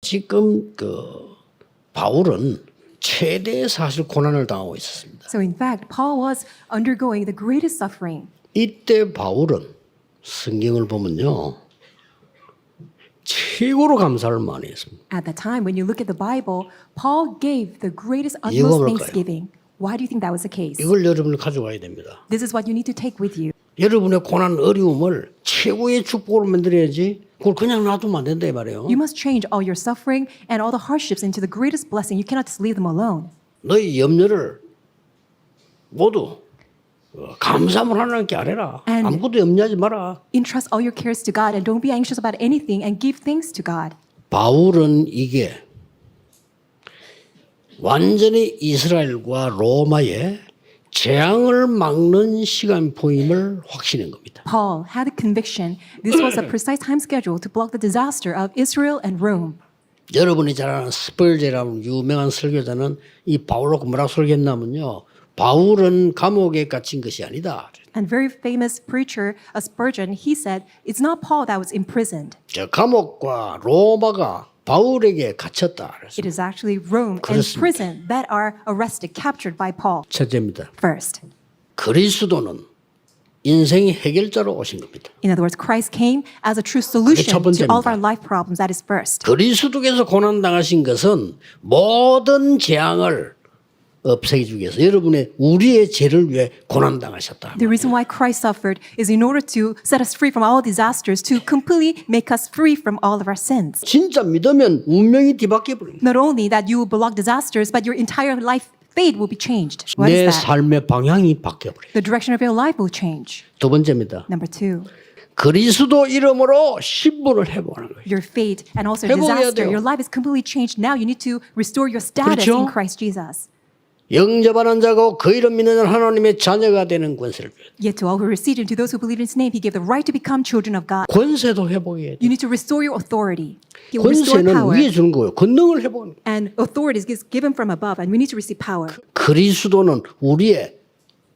지금 바울은 최대의 사실 고난을 당하고 있었습니다. So in fact, Paul was undergoing the greatest suffering. 이때 바울은 성경을 보면요, 최고로 감사를 많이 했습니다. At that time, when you look at the Bible, Paul gave the greatest 이유가 utmost 뭘까요? thanksgiving. Why do you think that was the case? 이걸 여러분이 가져가야 됩니다. This is what you need to take with you. 여러분의 고난 어려움을 최고의 축복으로 만들어야지 그걸 그냥 놔두면 안 된다 이 말이에요. You must change all your suffering and all the hardships into the greatest blessing. You cannot just leave them alone. 너희 염려를 모두 감사함을 하나님께 아뢰라. And- 아무것도 염려하지 마라. Entrust all your cares to God and don't be anxious about anything and give thanks to God. 바울은 이게 완전히 이스라엘과 로마의 재앙을 막는 시간표임을 확신한 겁니다. Paul had a conviction this was a precise time schedule to block the disaster of Israel and Rome. 여러분이 잘 아는 스펄제라는 유명한 설교자는 이 바울로 뭐라고 설교했냐면요. 바울은 감옥에 갇힌 것이 아니다. And very famous preacher, Spurgeon, he said, it's not Paul that was imprisoned. 저 감옥과 로마가 바울에게 갇혔다. It is actually Rome and 그렇습니다. prison that are arrested, captured by Paul. 첫째입니다. First, 그리스도는 인생의 해결자로 오신 겁니다. in other words, Christ came as a true solution 첫 to all of 번째입니다. our life problems. That is first. 그리스도께서 고난당하신 것은 모든 재앙을 없애기 위해서 여러분의 우리의 죄를 위해 고난당하셨다. The reason why Christ suffered is in order to set us free from all disasters, to completely make us free from all of our sins. 진짜 믿으면 운명이 뒤바뀌어 버립니다. Not only that you will block disasters, but your entire life fate will be changed. What 내 is that? 삶의 방향이 바뀌어 버려요. The direction of your life will change. 두 번째입니다. Number two, 그리스도 이름으로 신분을 회복하는 거예요. your fate and also 회복해야 disaster. 돼요. Your life is completely changed now. You need to restore your status 그렇죠? in Christ Jesus. 영접하는 자고 그 이름 믿는 자는 하나님의 자녀가 되는 권세를 줘요. Yet to all who received him, to those who believe in his name, he gave the right to become children of God. 권세도 회복해야 돼요. You need to restore your authority. He will restore 권세는 power. 위에 주는 거예요. 권능을 회복하는 거예요. And authority is given from above, and we need to receive power. 그리스도는 우리의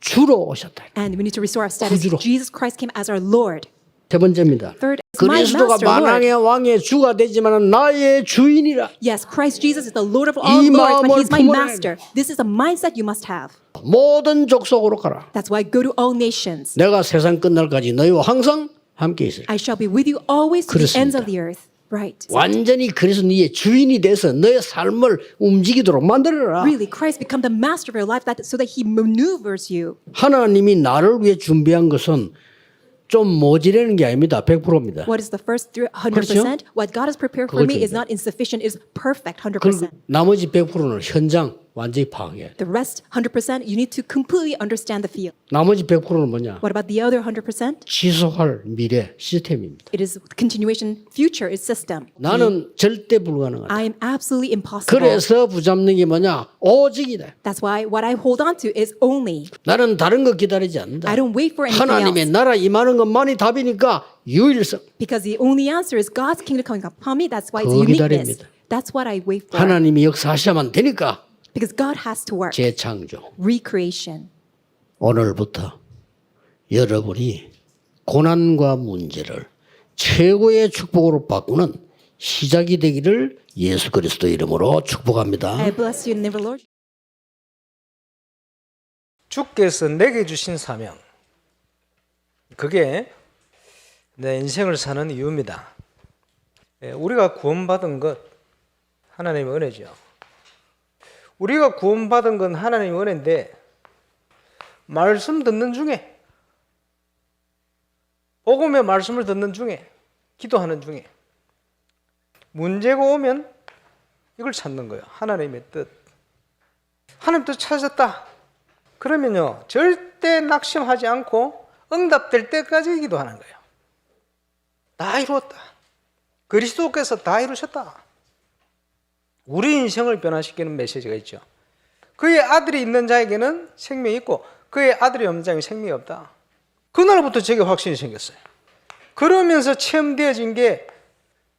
주로 오셨다. And we need to restore our status. 구주로. Jesus Christ came as our Lord. 세 번째입니다. Third, is my 그리스도가 master, Lord. 만왕의 왕의 주가 되지만 나의 주인이라. Yes, Christ Jesus is the Lord of all 이 lords, but 마음을 he's my 품어야 master. This is a mindset you must have. 모든 족속으로 가라. That's why go to all nations. 내가 세상 끝날까지 너희와 항상 함께 있으리. I shall be with you always to the ends of 그렇습니다. the earth. Right. 완전히 그리스도 네의 주인이 돼서 너의 삶을 움직이도록 만들어라. Really, Christ become the master of your life so that he maneuvers you. 하나님이 나를 위해 준비한 것은 좀 모자라는 게 아닙니다. 100%입니다. What is the first 100%? 그렇죠? What God has prepared for 그걸 me is 준비해요. not insufficient, is perfect 100%. 그리고 나머지 100%는 현장 완전히 파악해야 돼. The rest 100%, you need to completely understand the field. 나머지 100%는 뭐냐? What about the other 100%? 지속할 미래 시스템입니다. It is continuation, future is system. 나는 절대 불가능하다. I am absolutely impossible. 그래서 붙잡는 게 뭐냐? 오직이다. That's why what I hold on to is only. 나는 다른 거 기다리지 않는다. I don't wait for anything 하나님의 else. 나라 임하는 것만이 답이니까 유일성. Because the only answer is God's kingdom coming upon me. That's why it's 그거 uniqueness. 기다립니다. That's what I wait for. 하나님이 역사하셔야만 되니까 Because God has to work. 재창조. Recreation. 오늘부터 여러분이 고난과 문제를 최고의 축복으로 바꾸는 시작이 되기를 예수 그리스도 이름으로 축복합니다. I bless you in the name of the Lord. 주께서 내게 주신 사명, 그게 내 인생을 사는 이유입니다. 우리가 구원받은 것 하나님의 은혜죠. 우리가 구원받은 건 하나님의 은혜인데 말씀 듣는 중에, 복음의 말씀을 듣는 중에, 기도하는 중에 문제가 오면 이걸 찾는 거예요. 하나님의 뜻. 하나님 뜻 찾았다. 그러면요, 절대 낙심하지 않고 응답될 때까지 기도하는 거예요. 다 이루었다. 그리스도께서 다 이루셨다. 우리 인생을 변화시키는 메시지가 있죠. 그의 아들이 있는 자에게는 생명이 있고 그의 아들이 없는 자에게는 생명이 없다. 그날부터 제게 확신이 생겼어요. 그러면서 체험되어진 게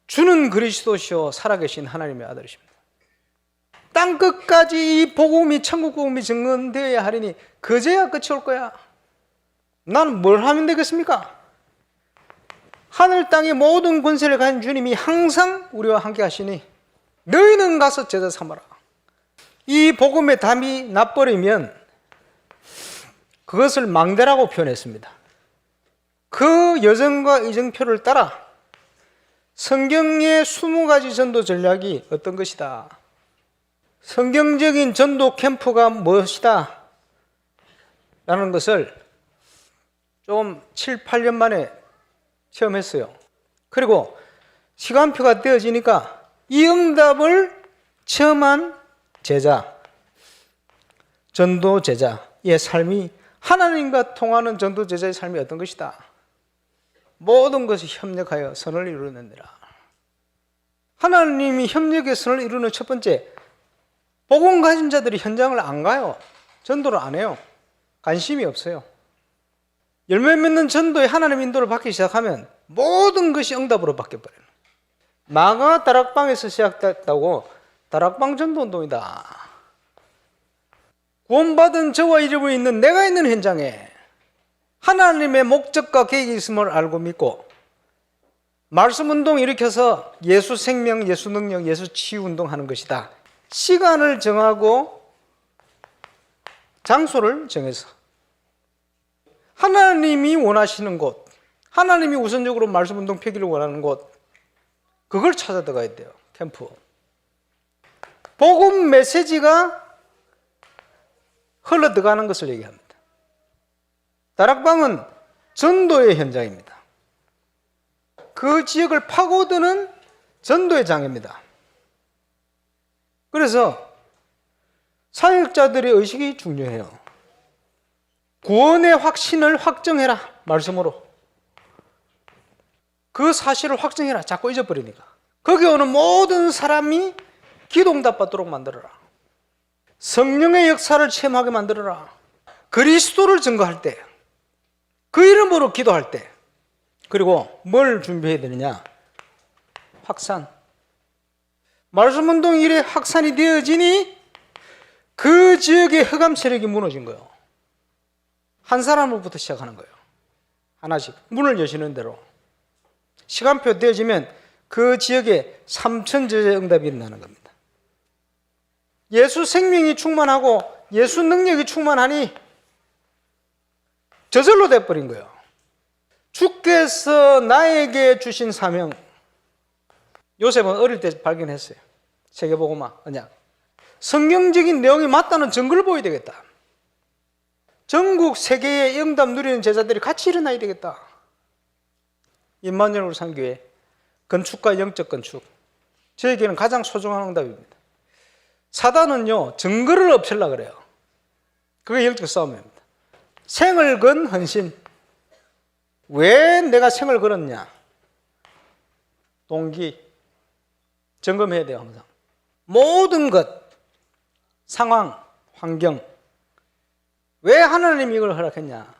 주는 그리스도시요 살아계신 하나님의 아들이십니다. 땅 끝까지 이 복음이, 천국 복음이 증언되어야 하리니 그제야 끝이 올 거야. 나는 뭘 하면 되겠습니까? 하늘 땅의 모든 권세를 가진 주님이 항상 우리와 함께 하시니 너희는 가서 제자 삼아라. 이 복음의 담이 나버리면 그것을 망대라고 표현했습니다. 그 여정과 이정표를 따라 성경의 20가지 전도 전략이 어떤 것이다, 성경적인 전도 캠프가 무엇이다 라는 것을 좀 7, 8년 만에 체험했어요. 그리고 시간표가 떼어지니까 이 응답을 체험한 제자, 전도 제자의 삶이, 하나님과 통하는 전도 제자의 삶이 어떤 것이다. 모든 것이 협력하여 선을 이루느니라. 하나님이 협력의 선을 이루는 첫 번째, 복음 가진 자들이 현장을 안 가요. 전도를 안 해요. 관심이 없어요. 열매 맺는 전도에 하나님 인도를 받기 시작하면 모든 것이 응답으로 바뀌어버려요. 마가 다락방에서 시작됐다고 다락방 전도 운동이다. 구원받은 저와 이름이 있는 내가 있는 현장에 하나님의 목적과 계획이 있음을 알고 믿고 말씀 운동 일으켜서 예수 생명, 예수 능력, 예수 치유 운동 하는 것이다. 시간을 정하고 장소를 정해서 하나님이 원하시는 곳, 하나님이 우선적으로 말씀 운동 펴기를 원하는 곳, 그걸 찾아 들어가야 돼요. 캠프. 복음 메시지가 흘러 들어가는 것을 얘기합니다. 다락방은 전도의 현장입니다. 그 지역을 파고드는 전도의 장입니다. 그래서 사역자들의 의식이 중요해요. 구원의 확신을 확정해라, 말씀으로. 그 사실을 확정해라. 자꾸 잊어버리니까. 거기 오는 모든 사람이 기도응답 받도록 만들어라. 성령의 역사를 체험하게 만들어라. 그리스도를 증거할 때, 그 이름으로 기도할 때, 그리고 뭘 준비해야 되느냐? 확산. 말씀운동 일에 확산이 되어지니 그 지역의 흑암 세력이 무너진 거예요. 한 사람으로부터 시작하는 거예요. 하나씩 문을 여시는 대로 시간표 되어지면 그 지역에 3,000제자의 응답이 일어나는 겁니다. 예수 생명이 충만하고 예수 능력이 충만하니 저절로 돼버린 거예요. 주께서 나에게 주신 사명, 요셉은 어릴 때 발견했어요. 세계복음화 언약. 성경적인 내용이 맞다는 증거를 보여야 되겠다. 전국 세계의 응답 누리는 제자들이 같이 일어나야 되겠다. 임마누엘 울산교회 건축과 영적 건축, 저에게는 가장 소중한 응답입니다. 사단은요, 증거를 없애려고 그래요. 그게 영적 싸움입니다. 생을 건 헌신. 왜 내가 생을 걸었냐? 동기 점검해야 돼요. 항상 모든 것, 상황, 환경, 왜 하나님이 이걸 허락했냐?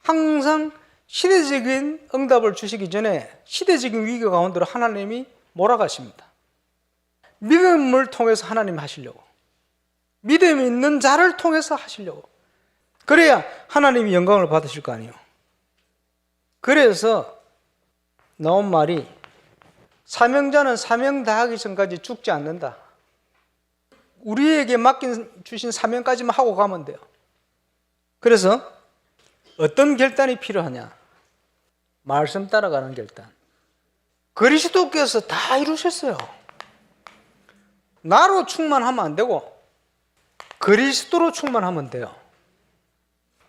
항상 시대적인 응답을 주시기 전에 시대적인 위기 가운데로 하나님이 몰아가십니다. 믿음을 통해서 하나님 하시려고, 믿음이 있는 자를 통해서 하시려고. 그래야 하나님이 영광을 받으실 거 아니에요. 그래서 나온 말이, 사명자는 사명 다하기 전까지 죽지 않는다. 우리에게 주신 사명까지만 하고 가면 돼요. 그래서 어떤 결단이 필요하냐? 말씀 따라가는 결단. 그리스도께서 다 이루셨어요. 나로 충만하면 안 되고 그리스도로 충만하면 돼요.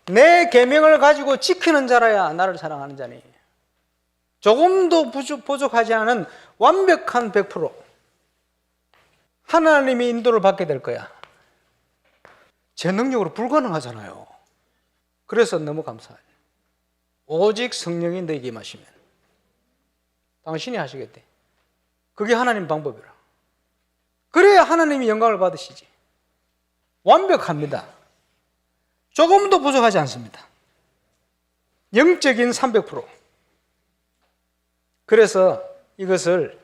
내 계명을 가지고 지키는 자라야 나를 사랑하는 자니, 조금도 부족하지 않은 완벽한 100%, 하나님의 인도를 받게 될 거야. 제 능력으로 불가능하잖아요. 그래서 너무 감사해요. 오직 성령이 너에게 임하시면 당신이 하시겠대. 그게 하나님 방법이라. 그래야 하나님이 영광을 받으시지. 완벽합니다. 조금도 부족하지 않습니다. 영적인 300%. 그래서 이것을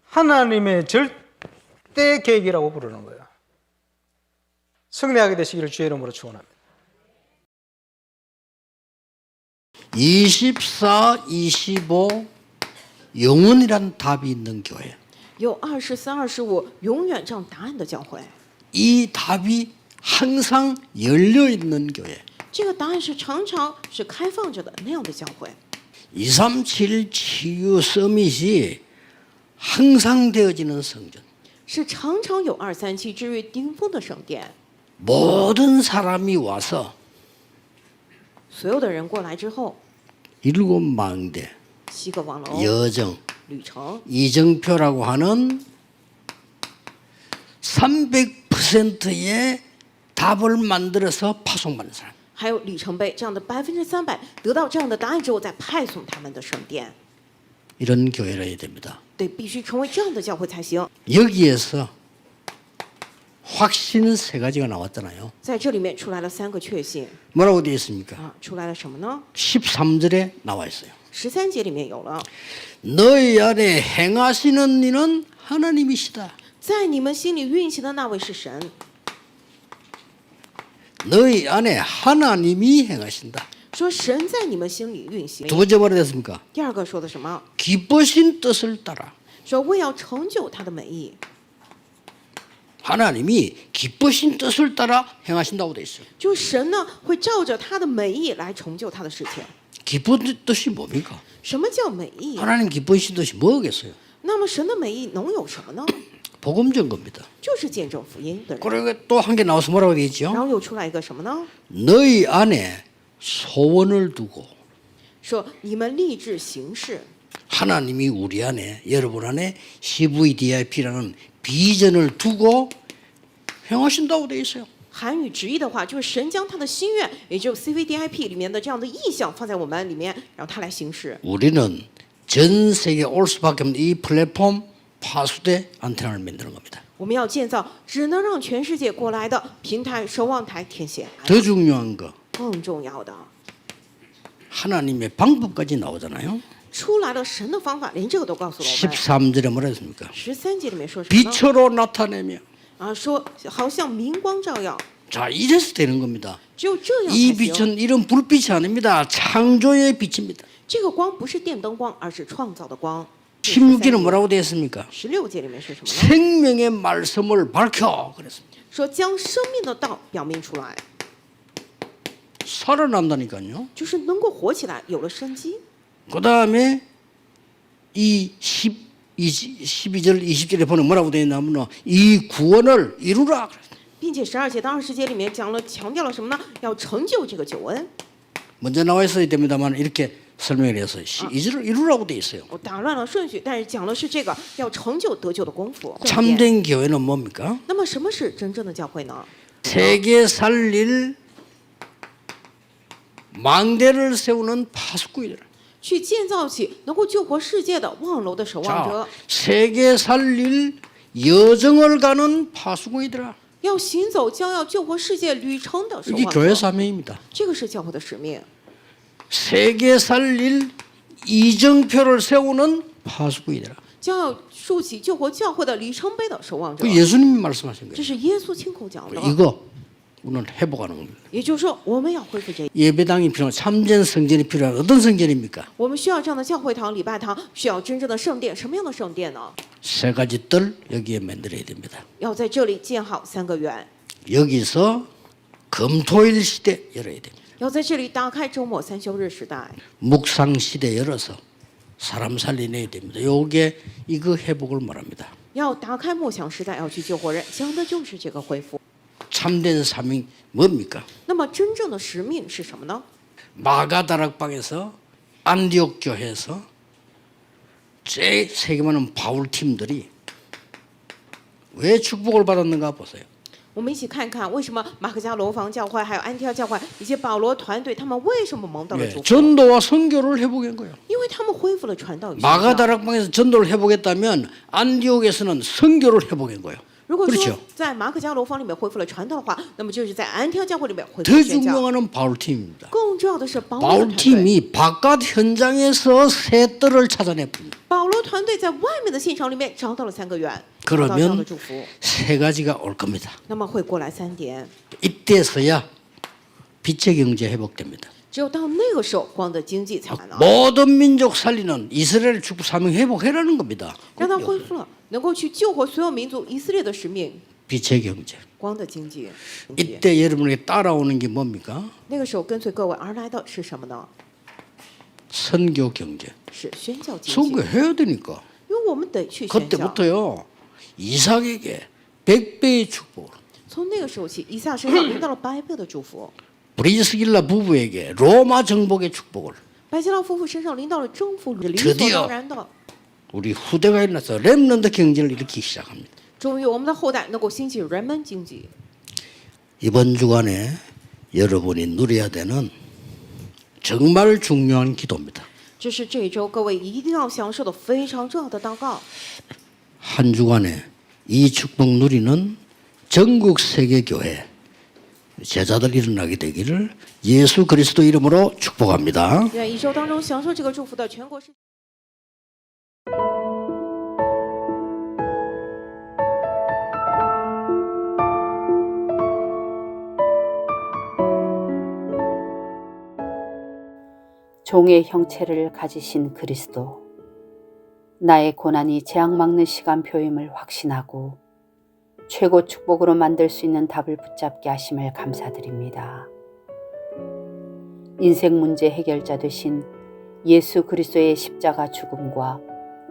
하나님의 절대 계획이라고 부르는 거예요. 승리하게 되시기를 주의 이름으로 축원합니다. 24, 25 영혼이란 답이 있는 교회. 有23、25永远这样答案的教会。 이 답이 항상 열려 있는 교회. 这个答案是常常是开放着的那样的教会。 237 치유 서밋이 항상 되어지는 성전. 是常常有237治愈顶峰的圣殿， 모든 사람이 와서 所有的人过来之后， 일곱 망대, 7个王楼、 여정, 旅程， 이정표라고 하는 300%의 답을 만들어서 파송받는 사람. 还有里程碑这样的300%得到这样的答案之后，再派送他们的圣殿， 이런 교회라 해야 됩니다. 对，必须成为这样的教会才行。 여기에서 확신 세 가지가 나왔잖아요. 在这里面出来了3个确信 뭐라고 되어 있습니까? 啊，出来了什么呢？ 13절에 나와 있어요. 13节里面有了， 너희 안에 행하시는 이는 하나님이시다. 在你们心里运行的那位是神， 너희 안에 하나님이 행하신다. 说神在你们心里运行。 두 번째 뭐라 됐습니까? 第二个说的什么？ 기쁘신 뜻을 따라. 说为要成就他的美意， 하나님이 기쁘신 뜻을 따라 행하신다고 돼 있어요. 就神呢会照着他的美意来成就他的事情。 기쁜 뜻이 뭡니까? 什么叫美意？ 하나님 기쁘신 뜻이 뭐겠어요? 那么神的美意能有什么呢？ 복음 전거입니다. 就是见证福音的人。 그리고 또 한 개 나와서 뭐라고 돼 然 있죠? 后又出来一个什么呢？ 너희 안에 소원을 두고 说你们立志行事， 하나님이 우리 안에 여러분 안에 CVDIP라는 비전을 두고 행하신다고 돼 있어요. 韩语直译的话，就是神将他的心愿，也就是 CVDIP 里面的这样的意向放在我们里面，然后他来行事。 우리는 전 세계 올 수밖에 없는 이 플랫폼 파수대 안테나를 만드는 겁니다. 我们要建造只能让全世界过来的平台、守望台、天线。 더 중요한 거 更重要的， 하나님의 방법까지 나오잖아요. 出来了神的方法，连这个都告诉了我们。 13절에 뭐라 했습니까? 13节里面说什么呢？ 빛으로 나타내며 啊，说好像明光照耀， 자 이래서 되는 겁니다. 只有这样 이 才行。 빛은 이런 불빛이 아닙니다. 창조의 빛입니다. 这个光不是电灯光，而是创造的光。 16절은 뭐라고 되어 있습니까? 16节里面是什么呢？ 생명의 말씀을 밝혀 그랬습니다. 说将生命的道表明出来， 살아난다니까요. 就是能够活起来，有了生机。 그 다음에 이 12절 20절에 보면 뭐라고 되어 있냐면 이 구원을 이루라. 并且12节到20节里面讲了，强调了什么呢？要成就这个救恩。 먼저 나와 있어야 됩니다만 이렇게 설명을 해서 이절을 이루라고 되어 있어요. 我打乱了顺序，但是讲的是这个要成就得救的功夫。 참된 교회는 뭡니까? 那么什么是真正的教会呢？ 세계 살릴 망대를 세우는 파수꾼이라. 去建造起能够救活世界的望楼的守望 자, 者， 세계 살릴 여정을 가는 파수꾼이더라. 要行走将要救活世界旅程的守 이게 望 교회 者。 사명입니다. 这个是教会的使命。 세계 살릴 이정표를 세우는 파수꾼이더라. 将要竖起救活教会的里程碑的守望者 그 ， 예수님이 말씀하신 这 거예요. 是耶稣亲口讲的。 이거 오늘 회복하는 겁니다. 也就是说，我们要恢复这， 예배당이 필요한 참된 성전이 필요한 어떤 성전입니까? 我们需要这样的教会堂、礼拜堂，需要真正的圣殿。什么样的圣殿呢？ 세 가지 뜰 여기에 만들어야 됩니다. 要在这里建好3个园， 여기서 금토일 시대 열어야 됩니다. 要在这里打开周末3休日时代， 묵상 시대 열어서 사람 살려내야 됩니다. 요게 이거 회복을 말합니다. 要打开默想时代，要去救活人，讲的就是这个恢复。 참된 사명이 뭡니까? 那么真正的使命是什么呢？ 마가다락방에서 안디옥 교회에서 제일 세계 많은 바울 팀들이 왜 축복을 받았는가 보세요. 我们一起看看为什么马可家楼房教会、还有安提阿教会以及保罗团队，他们为什么蒙到了 왜? 祝福？ 전도와 선교를 회복한 거예요. 因为他们恢复了传道与宣教。 마가다락방에서 전도를 회복했다면 안디옥에서는 선교를 회복한 거예요. 如果说 그렇죠. 在马可家楼房里面恢复了传道的话，那么就是在安提阿教会里面恢复 더 了宣教。 중요한 바울 팀입니다. 更重要的是保罗 바울 团队， 팀이 바깥 현장에서 새 뜰을 찾아냅니다. 保罗团队在外面的现场里面找到了3个园，找到这样的 그러면 祝福。 세 가지가 올 겁니다. 那么会过来3点， 이때서야 빛의 경제 회복됩니다. 只有到那个时候，光的经济才完了， 모든 민족 살리는 이스라엘 축복 사명 회복해라는 겁니다. 让它恢复了能够去救活所有民族以色列的使命， 빛의 경제. 光的经济。 이때 여러분에게 따라오는 게 뭡니까? 那个时候跟随各位而来的是什么呢？ 선교 경제. 是宣教经济， 선교해야 되니까. 因为我们得去宣教。 그때부터요. 이삭에게 100배의 축복을. 从那个时候起，以撒身上领到了100倍的祝福， 브리스길라 부부에게 로마 정복의 축복을. 百基拉夫妇身上领到了征服，理 드디어 所当然的。 우리 후대가 일어나서 렘넌트 경제를 일으키기 시작합니다. 终于，我们的后代能够兴起人们经济。 이번 주간에 여러분이 누려야 되는 정말 중요한 기도입니다. 这是这一周各位一定要享受的非常重要的祷告。 한 주간에 이 축복 누리는 전국 세계교회 제자들 일어나게 되기를 예수 그리스도 이름으로 축복합니다. 愿一周当中享受这个祝福的全国世。 종의 형체를 가지신 그리스도, 나의 고난이 재앙 막는 시간표임을 확신하고 최고 축복으로 만들 수 있는 답을 붙잡게 하심을 감사드립니다. 인생 문제 해결자 되신 예수 그리스도의 십자가 죽음과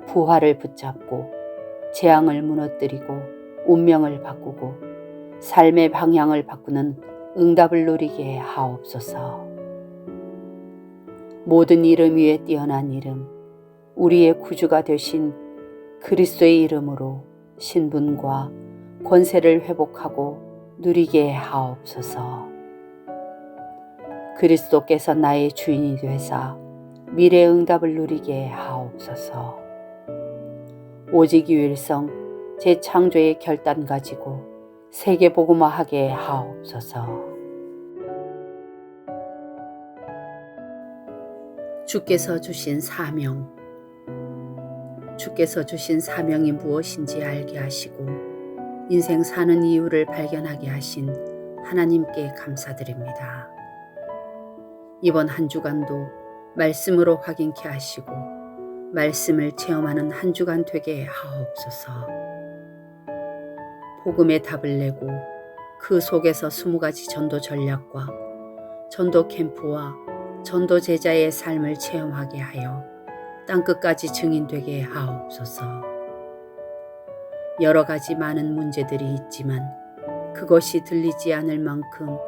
부활을 붙잡고 재앙을 무너뜨리고 운명을 바꾸고 삶의 방향을 바꾸는 응답을 누리게 하옵소서. 모든 이름 위에 뛰어난 이름, 우리의 구주가 되신 그리스도의 이름으로 신분과 권세를 회복하고 누리게 하옵소서. 그리스도께서 나의 주인이 되사 미래의 응답을 누리게 하옵소서. 오직 유일성 재창조의 결단 가지고 세계복음화하게 하옵소서. 주께서 주신 사명, 주께서 주신 사명이 무엇인지 알게 하시고 인생 사는 이유를 발견하게 하신 하나님께 감사드립니다. 이번 한 주간도 말씀으로 확인케 하시고 말씀을 체험하는 한 주간 되게 하옵소서. 복음의 답을 내고 그 속에서 20가지 전도 전략과 전도 캠프와 전도 제자의 삶을 체험하게 하여 땅끝까지 증인되게 하옵소서. 여러 가지 많은 문제들이 있지만 그것이 들리지 않을 만큼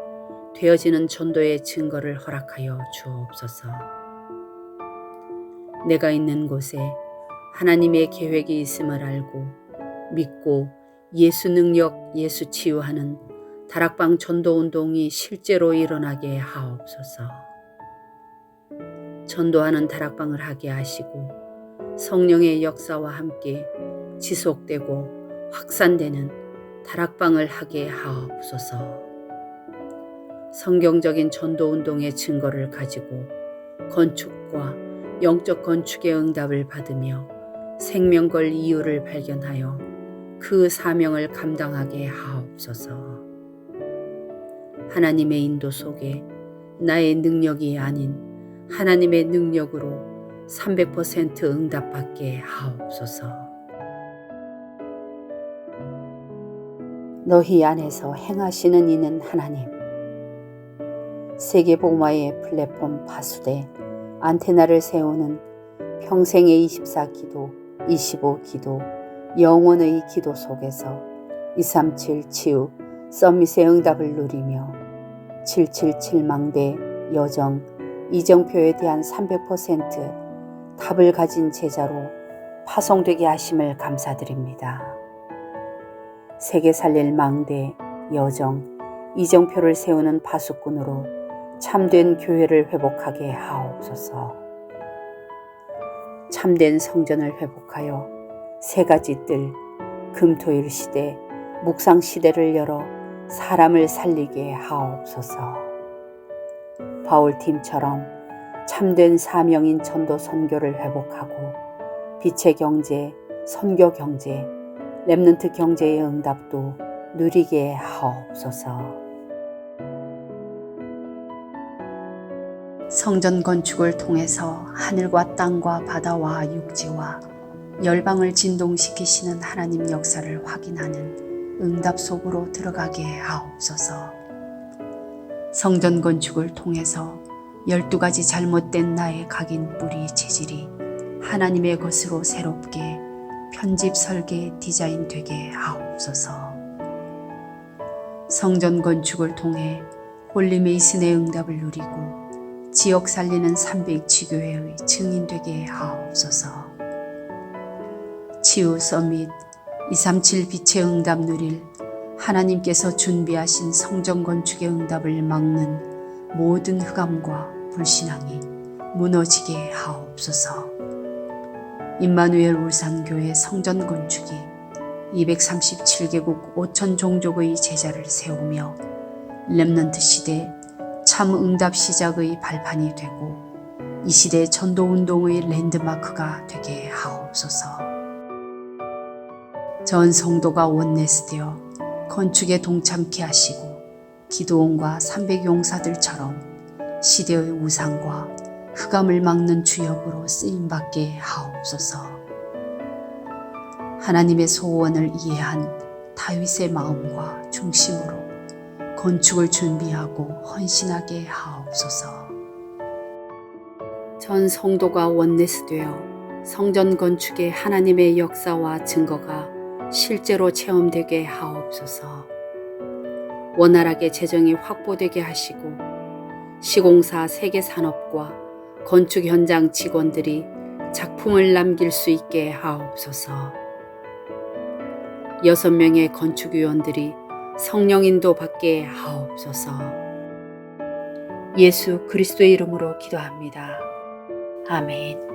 되어지는 전도의 증거를 허락하여 주옵소서. 내가 있는 곳에 하나님의 계획이 있음을 알고 믿고 예수 능력, 예수 치유하는 다락방 전도운동이 실제로 일어나게 하옵소서. 전도하는 다락방을 하게 하시고 성령의 역사와 함께 지속되고 확산되는 다락방을 하게 하옵소서. 성경적인 전도운동의 증거를 가지고 건축과 영적 건축의 응답을 받으며 생명걸 이유를 발견하여 그 사명을 감당하게 하옵소서. 하나님의 인도 속에 나의 능력이 아닌 하나님의 능력으로 300% 응답받게 하옵소서. 너희 안에서 행하시는 이는 하나님. 세계복음화의 플랫폼 파수대 안테나를 세우는 평생의 24기도, 25기도, 영원의 기도 속에서 237 치유 서밋의 응답을 누리며 777망대 여정 이정표에 대한 300% 답을 가진 제자로 파송되게 하심을 감사드립니다. 세계 살릴 망대 여정 이정표를 세우는 파수꾼으로 참된 교회를 회복하게 하옵소서. 참된 성전을 회복하여 세 가지 뜰, 금토일 시대, 묵상 시대를 열어 사람을 살리게 하옵소서. 바울팀처럼 참된 사명인 전도 선교를 회복하고 빛의 경제, 선교 경제, 렘넌트 경제의 응답도 누리게 하옵소서. 성전 건축을 통해서 하늘과 땅과 바다와 육지와 열방을 진동시키시는 하나님 역사를 확인하는 응답 속으로 들어가게 하옵소서. 성전 건축을 통해서 12가지 잘못된 나의 각인 뿌리 체질이 하나님의 것으로 새롭게 편집 설계 디자인 되게 하옵소서. 성전 건축을 통해 홀리메이슨의 응답을 누리고 지역 살리는 300지교회의 증인 되게 하옵소서. 치유 서밋 237 빛의 응답 누릴 하나님께서 준비하신 성전 건축의 응답을 막는 모든 흑암과 불신앙이 무너지게 하옵소서. 임마누엘 울산교회 성전 건축이 237개국 5천 종족의 제자를 세우며 렘넌트 시대 참 응답 시작의 발판이 되고 이 시대 전도운동의 랜드마크가 되게 하옵소서. 전 성도가 원내스되어 건축에 동참케 하시고 기도원과 300용사들처럼 시대의 우상과 흑암을 막는 주역으로 쓰임받게 하옵소서. 하나님의 소원을 이해한 다윗의 마음과 중심으로 건축을 준비하고 헌신하게 하옵소서. 전 성도가 원내스되어 성전 건축의 하나님의 역사와 증거가 실제로 체험되게 하옵소서. 원활하게 재정이 확보되게 하시고 시공사 세계산업과 건축 현장 직원들이 작품을 남길 수 있게 하옵소서. 6명의 건축위원들이 성령 인도 받게 하옵소서. 예수 그리스도의 이름으로 기도합니다. 아멘.